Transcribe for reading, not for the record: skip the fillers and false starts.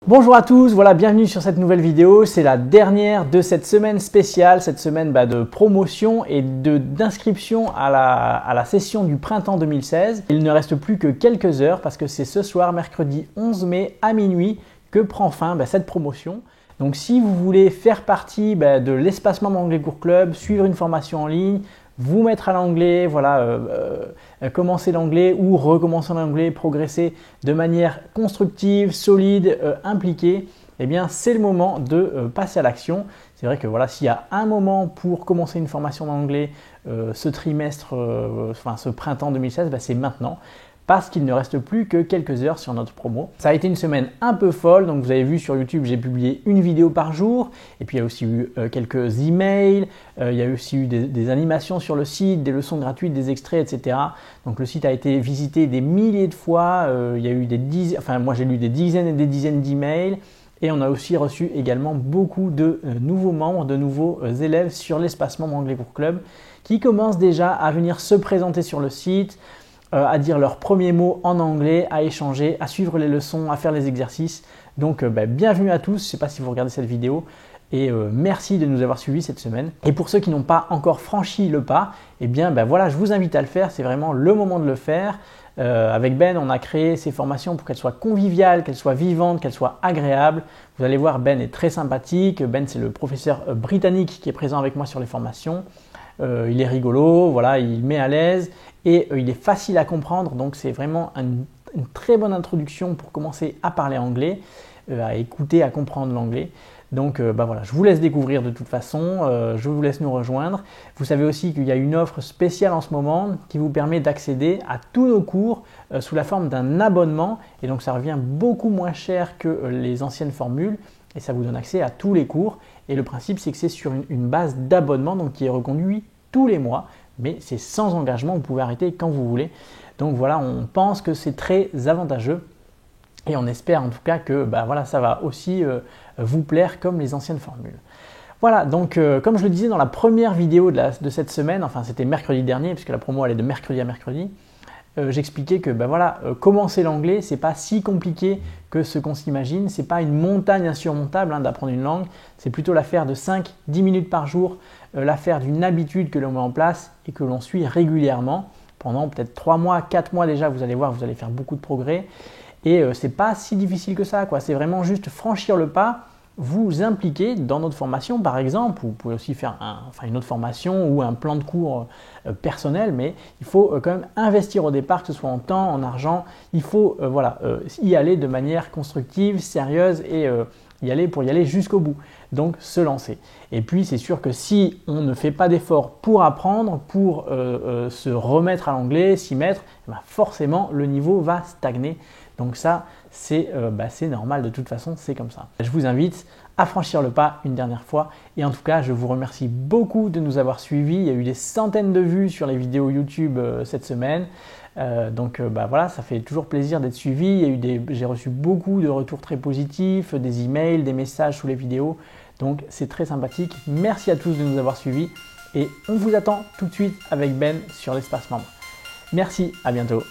Bonjour à tous, voilà, bienvenue sur cette nouvelle vidéo. C'est la dernière de cette semaine spéciale, cette semaine de promotion et d'inscription à la session du printemps 2016. Il ne reste plus que quelques heures parce que c'est ce soir, mercredi 11 mai à minuit, que prend fin cette promotion. Donc si vous voulez faire partie de l'espace membre Anglais Cours Club, suivre une formation en ligne, vous mettre à l'anglais, voilà, commencer l'anglais ou recommencer l'anglais, progresser de manière constructive, solide, impliquée, eh bien c'est le moment de passer à l'action. C'est vrai que voilà, s'il y a un moment pour commencer une formation d'anglais ce trimestre, ce printemps 2016, c'est maintenant. Parce qu'il ne reste plus que quelques heures sur notre promo. Ça a été une semaine un peu folle, donc vous avez vu sur YouTube, j'ai publié une vidéo par jour, et puis il y a aussi eu quelques emails, il y a aussi eu des animations sur le site, des leçons gratuites, des extraits, etc. Donc le site a été visité des milliers de fois, il y a eu moi j'ai lu des dizaines et des dizaines d'emails, et on a aussi reçu également beaucoup de nouveaux membres, de nouveaux élèves sur l'espace membre Anglais Cours Club, qui commencent déjà à venir se présenter sur le site, à dire leurs premiers mots en anglais, à échanger, à suivre les leçons, à faire les exercices. Donc bienvenue à tous, je ne sais pas si vous regardez cette vidéo et merci de nous avoir suivis cette semaine. Et pour ceux qui n'ont pas encore franchi le pas, eh bien voilà, je vous invite à le faire, c'est vraiment le moment de le faire. Avec Ben, on a créé ces formations pour qu'elles soient conviviales, qu'elles soient vivantes, qu'elles soient agréables. Vous allez voir, Ben est très sympathique. Ben, c'est le professeur britannique qui est présent avec moi sur les formations. Il est rigolo, voilà, il met à l'aise et il est facile à comprendre, donc c'est vraiment une très bonne introduction pour commencer à parler anglais, à écouter, à comprendre l'anglais. Donc voilà, je vous laisse découvrir de toute façon, je vous laisse nous rejoindre. Vous savez aussi qu'il y a une offre spéciale en ce moment qui vous permet d'accéder à tous nos cours sous la forme d'un abonnement et donc ça revient beaucoup moins cher que les anciennes formules et ça vous donne accès à tous les cours. Et le principe, c'est que c'est sur une base d'abonnement donc qui est reconduit tous les mois, mais c'est sans engagement, vous pouvez arrêter quand vous voulez. Donc voilà, on pense que c'est très avantageux et on espère en tout cas que ça va aussi vous plaire comme les anciennes formules. Voilà, donc comme je le disais dans la première vidéo de cette semaine, enfin c'était mercredi dernier puisque la promo elle est de mercredi à mercredi, j'expliquais que commencer l'anglais, c'est pas si compliqué que ce qu'on s'imagine, c'est pas une montagne insurmontable d'apprendre une langue, c'est plutôt l'affaire de 5-10 minutes par jour, l'affaire d'une habitude que l'on met en place et que l'on suit régulièrement pendant peut-être 3 mois, 4 mois déjà, vous allez voir, vous allez faire beaucoup de progrès et c'est pas si difficile que ça, c'est vraiment juste franchir le pas, vous impliquer dans notre formation par exemple, vous pouvez aussi faire une autre formation ou un plan de cours personnel, mais il faut quand même investir au départ, que ce soit en temps, en argent, il faut y aller de manière constructive, sérieuse et y aller jusqu'au bout, donc se lancer. Et puis c'est sûr que si on ne fait pas d'efforts pour apprendre, pour se remettre à l'anglais, s'y mettre, forcément le niveau va stagner. Donc ça, c'est normal de toute façon, c'est comme ça. Je vous invite à franchir le pas une dernière fois et en tout cas, je vous remercie beaucoup de nous avoir suivis. Il y a eu des centaines de vues sur les vidéos YouTube cette semaine. Voilà, ça fait toujours plaisir d'être suivi. J'ai reçu beaucoup de retours très positifs, des emails, des messages sous les vidéos. Donc c'est très sympathique. Merci à tous de nous avoir suivis et on vous attend tout de suite avec Ben sur l'espace membre. Merci, à bientôt.